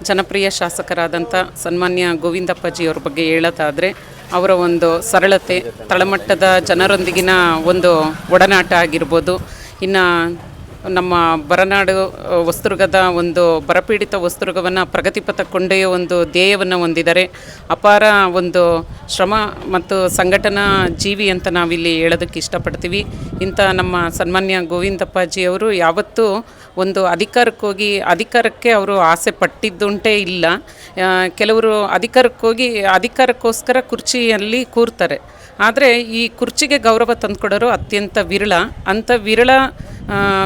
ಜನಪ್ರಿಯ ಶಾಸಕರಾದಂಥ ಸನ್ಮಾನ್ಯ ಗೋವಿಂದಪ್ಪಾಜಿಯವ್ರ ಬಗ್ಗೆ ಹೇಳೋದಾದರೆ ಅವರ ಒಂದು ಸರಳತೆ, ತಳಮಟ್ಟದ ಜನರೊಂದಿಗಿನ ಒಂದು ಒಡನಾಟ ಆಗಿರ್ಬೋದು. ಇನ್ನು ನಮ್ಮ ಬರನಾಡು ಹೊಸದುರ್ಗದ ಒಂದು ಬರಪೀಡಿತ ಹೊಸದುರ್ಗವನ್ನು ಪ್ರಗತಿಪಥ ಕೊಂಡೊಯ್ಯೋ ಒಂದು ಧ್ಯೇಯವನ್ನು ಹೊಂದಿದ್ದಾರೆ. ಅಪಾರ ಒಂದು ಶ್ರಮ ಮತ್ತು ಸಂಘಟನಾ ಜೀವಿ ಅಂತ ನಾವಿಲ್ಲಿ ಹೇಳೋದಕ್ಕೆ ಇಷ್ಟಪಡ್ತೀವಿ. ಇಂಥ ನಮ್ಮ ಸನ್ಮಾನ್ಯ ಗೋವಿಂದಪ್ಪಾಜಿಯವರು ಯಾವತ್ತೂ ಒಂದು ಅಧಿಕಾರಕ್ಕೋಗಿ ಅಧಿಕಾರಕ್ಕೆ ಅವರು ಆಸೆ ಪಟ್ಟಿದ್ದುಂಟೇ ಇಲ್ಲ. ಕೆಲವರು ಅಧಿಕಾರಕ್ಕೋಸ್ಕರ ಕುರ್ಚಿಯಲ್ಲಿ ಕೂರ್ತಾರೆ, ಆದರೆ ಈ ಕುರ್ಚಿಗೆ ಗೌರವ ತಂದುಕೊಡೋರು ಅತ್ಯಂತ ವಿರಳ. ಅಂಥ ವಿರಳ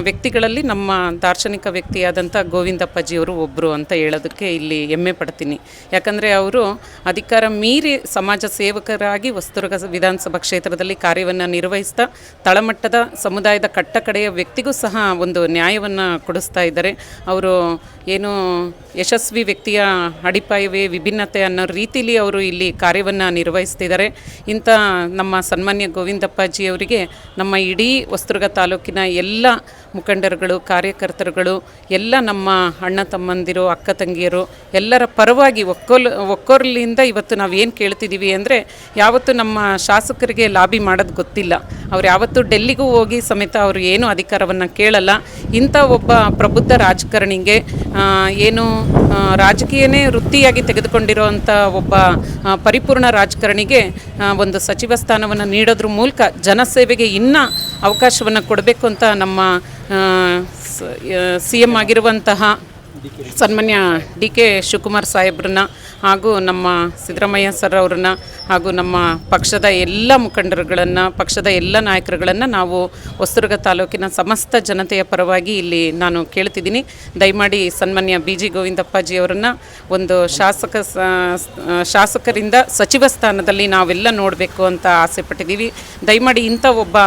ವ್ಯಕ್ತಿಗಳಲ್ಲಿ ನಮ್ಮ ದಾರ್ಶನಿಕ ವ್ಯಕ್ತಿಯಾದಂಥ ಗೋವಿಂದಪ್ಪಾಜಿಯವರು ಒಬ್ಬರು ಅಂತ ಹೇಳೋದಕ್ಕೆ ಇಲ್ಲಿ ಹೆಮ್ಮೆ ಪಡ್ತೀನಿ. ಯಾಕಂದರೆ ಅವರು ಅಧಿಕಾರ ಮೀರಿ ಸಮಾಜ ಸೇವಕರಾಗಿ ಹೊಸದುರ್ಗ ವಿಧಾನಸಭಾ ಕ್ಷೇತ್ರದಲ್ಲಿ ಕಾರ್ಯವನ್ನು ನಿರ್ವಹಿಸ್ತಾ ತಳಮಟ್ಟದ ಸಮುದಾಯದ ಕಟ್ಟಕಡೆಯ ವ್ಯಕ್ತಿಗೂ ಸಹ ಒಂದು ನ್ಯಾಯವನ್ನು ಕೊಡಿಸ್ತಾ ಇದ್ದಾರೆ. ಅವರು ಏನು ಯಶಸ್ವಿ ವ್ಯಕ್ತಿಯ ಅಡಿಪಾಯವೇ ವಿಭಿನ್ನತೆ ಅನ್ನೋ ರೀತಿಯಲ್ಲಿ ಅವರು ಇಲ್ಲಿ ಕಾರ್ಯವನ್ನು ನಿರ್ವಹಿಸ್ತಿದ್ದಾರೆ. ಇಂಥ ನಮ್ಮ ಸನ್ಮಾನ್ಯ ಗೋವಿಂದಪ್ಪಾಜಿಯವರಿಗೆ ನಮ್ಮ ಇಡೀ ಹೊಸದುರ್ಗ ತಾಲೂಕಿನ ಎಲ್ಲ ಮುಖಂಡರುಗಳು, ಕಾರ್ಯಕರ್ತರುಗಳು, ಎಲ್ಲ ನಮ್ಮ ಅಣ್ಣ ತಮ್ಮಂದಿರು, ಅಕ್ಕ ತಂಗಿಯರು ಎಲ್ಲರ ಪರವಾಗಿ ಒಕ್ಕೊರಲಿಂದ ಇವತ್ತು ನಾವೇನು ಕೇಳ್ತಿದ್ದೀವಿ ಅಂದರೆ, ಯಾವತ್ತೂ ನಮ್ಮ ಶಾಸಕರಿಗೆ ಲಾಬಿ ಮಾಡೋದು ಗೊತ್ತಿಲ್ಲ. ಅವ್ರು ಯಾವತ್ತೂ ಡೆಲ್ಲಿಗೂ ಹೋಗಿ ಸಮೇತ ಅವರು ಏನೂ ಅಧಿಕಾರವನ್ನು ಕೇಳಲ್ಲ. ಇಂಥ ಒಬ್ಬ ಪ್ರಬುದ್ಧ ರಾಜಕಾರಣಿಗೆ ಏನು ರಾಜಕೀಯನೇ ವೃತ್ತಿಯಾಗಿ ತೆಗೆದುಕೊಂಡಿರೋವಂಥ ಒಬ್ಬ ಪರಿಪೂರ್ಣ ರಾಜಕಾರಣಿಗೆ ಒಂದು ಸಚಿವ ಸ್ಥಾನವನ್ನು ನೀಡೋದ್ರ ಮೂಲಕ ಜನಸೇವೆಗೆ ಇನ್ನೂ ಅವಕಾಶವನ್ನು ಕೊಡಬೇಕು ಅಂತ ನಮ್ಮ CM ಆಗಿರುವಂತಹ ಸನ್ಮಾನ್ಯ DK ಶಿವಕುಮಾರ್ ಸಾಹೇಬ್ರನ್ನ ಹಾಗೂ ನಮ್ಮ ಸಿದ್ದರಾಮಯ್ಯ ಸರ್ ಅವ್ರನ್ನ ಹಾಗೂ ನಮ್ಮ ಪಕ್ಷದ ಎಲ್ಲ ಮುಖಂಡರುಗಳನ್ನು, ಪಕ್ಷದ ಎಲ್ಲ ನಾಯಕರುಗಳನ್ನು ನಾವು ಹೊಸದುರ್ಗ ತಾಲೂಕಿನ ಸಮಸ್ತ ಜನತೆಯ ಪರವಾಗಿ ಇಲ್ಲಿ ನಾನು ಕೇಳ್ತಿದ್ದೀನಿ. ದಯಮಾಡಿ ಸನ್ಮಾನ್ಯ BG ಗೋವಿಂದಪ್ಪಾಜಿಯವರನ್ನು ಒಂದು ಶಾಸಕರಿಂದ ಸಚಿವ ಸ್ಥಾನದಲ್ಲಿ ನಾವೆಲ್ಲ ನೋಡಬೇಕು ಅಂತ ಆಸೆ ಪಟ್ಟಿದ್ದೀವಿ. ದಯಮಾಡಿ ಇಂಥ ಒಬ್ಬ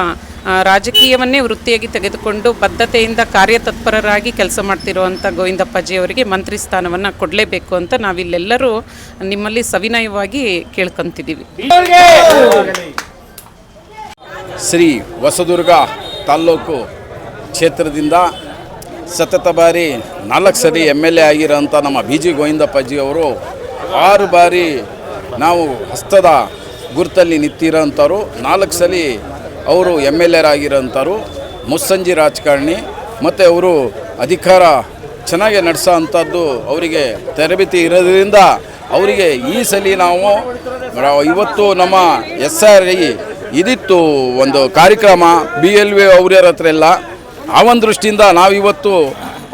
ರಾಜಕೀಯವನ್ನೇ ವೃತ್ತಿಯಾಗಿ ತೆಗೆದುಕೊಂಡು ಬದ್ಧತೆಯಿಂದ ಕಾರ್ಯತತ್ಪರರಾಗಿ ಕೆಲಸ ಮಾಡ್ತಿರುವಂಥ ಗೋವಿಂದಪ್ಪಾಜಿಯವರಿಗೆ ಮಂತ್ರಿ ಸ್ಥಾನವನ್ನು ಕೊಡಲೇಬೇಕು ಅಂತ ನಾವಿಲ್ಲೆಲ್ಲರೂ ನಿಮ್ಮಲ್ಲಿ ಸವಿನಯವಾಗಿ ಕೇಳ್ಕೊತಿದ್ದೀವಿ. ಶ್ರೀ ಹೊಸದುರ್ಗ ತಾಲ್ಲೂಕು ಕ್ಷೇತ್ರದಿಂದ ಸತತ ಬಾರಿ 4 ಸರಿ MLA ಆಗಿರೋಂಥ ನಮ್ಮ BG ಗೋವಿಂದಪ್ಪಾಜಿಯವರು 6 ಬಾರಿ ನಾವು ಹಸ್ತದ ಗುರುತಲ್ಲಿ ನಿಂತಿರೋಂಥವ್ರು, 4 ಸಲ ಅವರು MLA ಆಗಿರೋಂಥವ್ರು, ಮುಸ್ಸಂಜಿ ರಾಜಕಾರಣಿ. ಮತ್ತು ಅವರು ಅಧಿಕಾರ ಚೆನ್ನಾಗಿ ನಡೆಸೋ ಅಂಥದ್ದು ಅವರಿಗೆ ತರಬೇತಿ ಇರೋದ್ರಿಂದ ಅವರಿಗೆ ಈ ಸಲ ನಾವು ಇವತ್ತು ನಮ್ಮ SRI ಇದಿತ್ತು ಒಂದು ಕಾರ್ಯಕ್ರಮ BLV ಅವ್ರ ಹತ್ರ ಎಲ್ಲ ಆ ಒಂದು ದೃಷ್ಟಿಯಿಂದ ನಾವಿವತ್ತು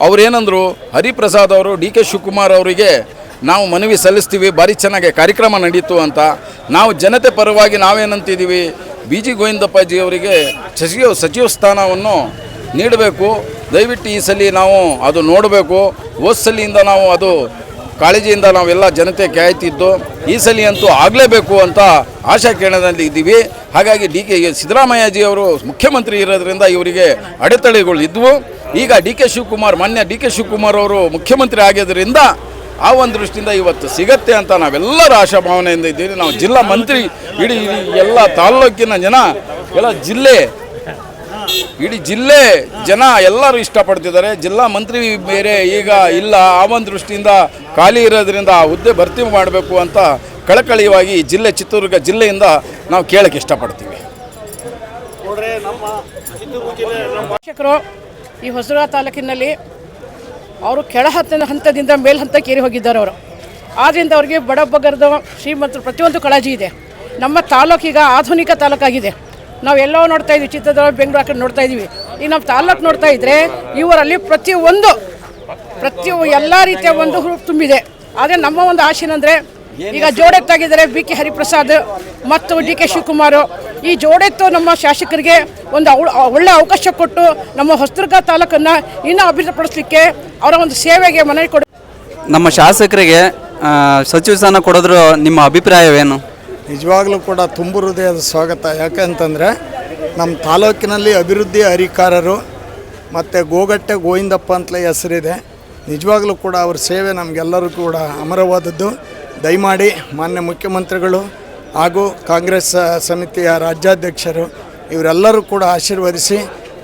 ಅವರೇನಂದರು ಹರಿಪ್ರಸಾದ್ ಅವರು DK ಶಿವಕುಮಾರ್ ಅವರಿಗೆ ನಾವು ಮನವಿ ಸಲ್ಲಿಸ್ತೀವಿ, ಭಾರಿ ಚೆನ್ನಾಗಿ ಕಾರ್ಯಕ್ರಮ ನಡೀತು ಅಂತ. ನಾವು ಜನತೆ ಪರವಾಗಿ ನಾವೇನಂತಿದ್ದೀವಿ, BG ಗೋವಿಂದಪ್ಪಾಜಿ ಅವರಿಗೆ ಸಚಿವ ಸ್ಥಾನವನ್ನು ನೀಡಬೇಕು. ದಯವಿಟ್ಟು ಈ ಸಲ ನಾವು ಅದು ನೋಡಬೇಕು. ಹೋದ ಸಲಿಯಿಂದ ನಾವು ಅದು ಕಾಳಜಿಯಿಂದ ನಾವೆಲ್ಲ ಜನತೆ ಕಾಯ್ತಿದ್ದು, ಈ ಸಲ ಅಂತೂ ಆಗಲೇಬೇಕು ಅಂತ ಆಶಾ ಕಿರಣದಲ್ಲಿ ಇದ್ದೀವಿ. ಹಾಗಾಗಿ ಸಿದ್ದರಾಮಯ್ಯಜಿ ಅವರು ಮುಖ್ಯಮಂತ್ರಿ ಇರೋದ್ರಿಂದ ಇವರಿಗೆ ಅಡೆತಡೆಗಳು ಇದ್ದವು. ಈಗ ಮಾನ್ಯ DK ಶಿವಕುಮಾರ್ ಅವರು ಮುಖ್ಯಮಂತ್ರಿ ಆಗಿದ್ದರಿಂದ ಆ ಒಂದು ದೃಷ್ಟಿಯಿಂದ ಇವತ್ತು ಸಿಗತ್ತೆ ಅಂತ ನಾವೆಲ್ಲರೂ ಆಶಾಭಾವನೆಯಿಂದ ಇದ್ದೀವಿ. ನಾವು ಜಿಲ್ಲಾ ಮಂತ್ರಿ, ಇಡೀ ಎಲ್ಲ ತಾಲ್ಲೂಕಿನ ಜನ, ಎಲ್ಲ ಇಡೀ ಜಿಲ್ಲೆ ಜನ ಎಲ್ಲರೂ ಇಷ್ಟಪಡ್ತಿದ್ದಾರೆ. ಜಿಲ್ಲಾ ಮಂತ್ರಿ ಬೇರೆ ಈಗ ಇಲ್ಲ, ಆ ಒಂದು ದೃಷ್ಟಿಯಿಂದ ಖಾಲಿ ಇರೋದ್ರಿಂದ ಆ ಹುದ್ದೆ ಭರ್ತಿ ಮಾಡಬೇಕು ಅಂತ ಕಳಕಳಿಯಾಗಿ ಚಿತ್ರದುರ್ಗ ಜಿಲ್ಲೆಯಿಂದ ನಾವು ಕೇಳಕ್ಕೆ ಇಷ್ಟಪಡ್ತೀವಿ. ಶಿಕ್ಷಕರು ಈ ಹೊಸದುರ್ಗ ತಾಲೂಕಿನಲ್ಲಿ ಅವರು ಕೆಳ ಹಂತದಿಂದ ಮೇಲ್ಹಂತಕ್ಕೆ ಏರಿ ಹೋಗಿದ್ದಾರೆ. ಅವರು ಆದ್ದರಿಂದ ಅವರಿಗೆ ಬಡಬಗ್ಗರದ ಶ್ರೀಮಂತರು ಪ್ರತಿಯೊಂದು ಕಾಳಜಿ ಇದೆ. ನಮ್ಮ ತಾಲೂಕೀಗ ಆಧುನಿಕ ತಾಲೂಕಾಗಿದೆ. ನಾವು ಎಲ್ಲೋ ನೋಡ್ತಾ ಇದ್ವಿ, ಚಿತ್ರದುರ್ಗ, ಬೆಂಗಳೂರು ಆ ಕಡೆ ನೋಡ್ತಾ ಇದ್ವಿ. ಈಗ ನಮ್ಮ ತಾಲೂಕು ನೋಡ್ತಾ ಇದ್ದರೆ ಇವರಲ್ಲಿ ಪ್ರತಿಯೊಂದು ಎಲ್ಲ ರೀತಿಯ ಒಂದು ಹುರುಪು ತುಂಬಿದೆ. ಆದರೆ ನಮ್ಮ ಒಂದು ಆಶೆನಂದರೆ ಈಗ ಜೋಡೆತ್ತಾಗಿದ್ದಾರೆ BK ಹರಿಪ್ರಸಾದ್ ಮತ್ತು DK ಶಿವಕುಮಾರ್. ಈ ಜೋಡೆತ್ತು ನಮ್ಮ ಶಾಸಕರಿಗೆ ಒಂದು ಒಳ್ಳೆ ಅವಕಾಶ ಕೊಟ್ಟು ನಮ್ಮ ಹೊಸದುರ್ಗ ತಾಲೂಕನ್ನು ಇನ್ನೂ ಅಭಿವೃದ್ಧಿಪಡಿಸಲಿಕ್ಕೆ ಅವರ ಒಂದು ಸೇವೆಗೆ ಮನವಿ ಕೊಡ. ನಮ್ಮ ಶಾಸಕರಿಗೆ ಸಚಿವ ಸ್ಥಾನ ಕೊಡೋದ್ರ ನಿಮ್ಮ ಅಭಿಪ್ರಾಯವೇನು? ನಿಜವಾಗ್ಲೂ ಕೂಡ ತುಂಬು ಹೃದಯದ ಸ್ವಾಗತ. ಯಾಕಂತಂದರೆ ನಮ್ಮ ತಾಲೂಕಿನಲ್ಲಿ ಅಭಿವೃದ್ಧಿ ಅಧಿಕಾರರು ಮತ್ತು ಗೋಗಟ್ಟೆ ಗೋವಿಂದಪ್ಪ ಅಂತಲೇ ಹೆಸರಿದೆ. ನಿಜವಾಗ್ಲೂ ಕೂಡ ಅವ್ರ ಸೇವೆ ನಮಗೆಲ್ಲರೂ ಕೂಡ ಅಮರವಾದದ್ದು. ದಯಮಾಡಿ ಮಾನ್ಯ ಮುಖ್ಯಮಂತ್ರಿಗಳು ಹಾಗೂ ಕಾಂಗ್ರೆಸ್ ಸಮಿತಿಯ ರಾಜ್ಯಾಧ್ಯಕ್ಷರು ಇವರೆಲ್ಲರೂ ಕೂಡ ಆಶೀರ್ವದಿಸಿ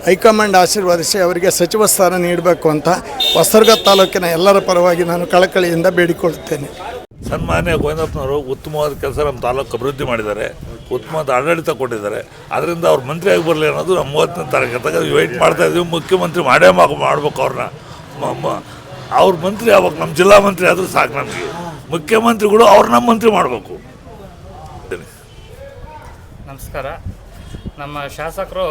ಹೈಕಮಾಂಡ್ ಆಶೀರ್ವದಿಸಿ ಅವರಿಗೆ ಸಚಿವ ಸ್ಥಾನ ನೀಡಬೇಕು ಅಂತ ಹೊಸದುರ್ಗ ತಾಲೂಕಿನ ಎಲ್ಲರ ಪರವಾಗಿ ನಾನು ಕಳಕಳಿಯಿಂದ ಬೇಡಿಕೊಳ್ಳುತ್ತೇನೆ. ಸನ್ಮಾನ್ಯ ಗೋವಿಂದಪ್ಪನವರು ಉತ್ತಮವಾದ ಕೆಲಸ ನಮ್ಮ ತಾಲೂಕು ಅಭಿವೃದ್ಧಿ ಮಾಡಿದ್ದಾರೆ, ಉತ್ತಮವಾದ ಆಡಳಿತ ಕೊಟ್ಟಿದ್ದಾರೆ. ಅದರಿಂದ ಅವ್ರು ಮಂತ್ರಿ ಆಗಿ ಬರಲಿ ಅನ್ನೋದು ನಮ್ಮ 30ನೇ ತಾರೀಕು ವೆಯ್ಟ್ ಮಾಡ್ತಾಯಿದ್ದೀವಿ. ಮುಖ್ಯಮಂತ್ರಿ ಮಾಡ್ಬೇಕು ಅವ್ರನ್ನ. ಅವ್ರ ಮಂತ್ರಿ ಆಗ್ಬೇಕು, ನಮ್ಮ ಜಿಲ್ಲಾ ಮಂತ್ರಿ ಆದರೂ ಸಾಕು ನಮಗೆ. ಮುಖ್ಯಮಂತ್ರಿಗಳು ಅವ್ರನ್ನ ಮಂತ್ರಿ ಮಾಡಬೇಕು. ನಮಸ್ಕಾರ. ನಮ್ಮ ಶಾಸಕರು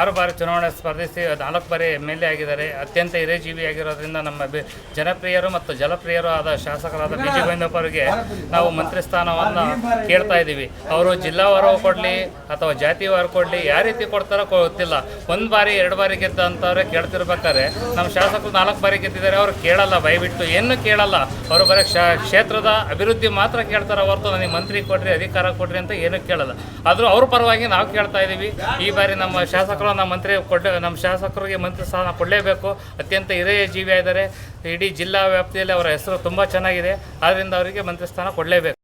ಆರು ಬಾರಿ ಚುನಾವಣೆ ಸ್ಪರ್ಧಿಸಿ 4 ಬಾರಿ MLA ಆಗಿದ್ದಾರೆ. ಅತ್ಯಂತ ಹಿರೇಜೀವಿಯಾಗಿರೋದ್ರಿಂದ ನಮ್ಮ ಜನಪ್ರಿಯರು ಮತ್ತು ಜಲಪ್ರಿಯರು ಆದ ಶಾಸಕರಾದ BG ಗೋವಿಂದಪ್ಪ ಅವರಿಗೆ ನಾವು ಮಂತ್ರಿ ಸ್ಥಾನವನ್ನು ಕೇಳ್ತಾ ಇದ್ದೀವಿ. ಅವರು ಜಿಲ್ಲಾವಾರು ಕೊಡಲಿ ಅಥವಾ ಜಾತಿವಾರು ಕೊಡಲಿ, ಯಾವ ರೀತಿ ಕೊಡ್ತಾರೋ ಗೊತ್ತಿಲ್ಲ. 1 ಬಾರಿ 2 ಬಾರಿ ಗೆದ್ದಂಥವ್ರೆ ಕೇಳ್ತಿರ್ಬೇಕಾದ್ರೆ ನಮ್ಮ ಶಾಸಕರು 4 ಬಾರಿ ಗೆದ್ದಿದ್ದಾರೆ. ಅವರು ಕೇಳಲ್ಲ, ಭಯಬಿಟ್ಟು ಏನು ಕೇಳಲ್ಲ. ಅವರು ಬರೀ ಕ್ಷೇತ್ರದ ಅಭಿವೃದ್ಧಿ ಮಾತ್ರ ಕೇಳ್ತಾರೆ ಹೊರತು ನನಗೆ ಮಂತ್ರಿ ಕೊಡ್ರಿ, ಅಧಿಕಾರ ಕೊಡ್ರಿ ಅಂತ ಏನೂ ಕೇಳಲ್ಲ. ಆದರೂ ಅವ್ರ ಪರವಾಗಿ ನಾವು ಕೇಳ್ತಾ ಇದ್ದೀವಿ. ಈ ಬಾರಿ ನಮ್ಮ ಶಾಸಕರು ನಮ್ಮ ಶಾಸಕರಿಗೆ ಮಂತ್ರಿ ಸ್ಥಾನ ಕೊಡಲೇಬೇಕು. ಅತ್ಯಂತ ಹಿರಿಯ ಜೀವಿಯಾಗಿದ್ದಾರೆ. ಇಡೀ ಜಿಲ್ಲಾ ವ್ಯಾಪ್ತಿಯಲ್ಲಿ ಅವರ ಹೆಸರು ತುಂಬ ಚೆನ್ನಾಗಿದೆ. ಆದ್ದರಿಂದ ಅವರಿಗೆ ಮಂತ್ರಿ ಸ್ಥಾನ ಕೊಡಲೇಬೇಕು.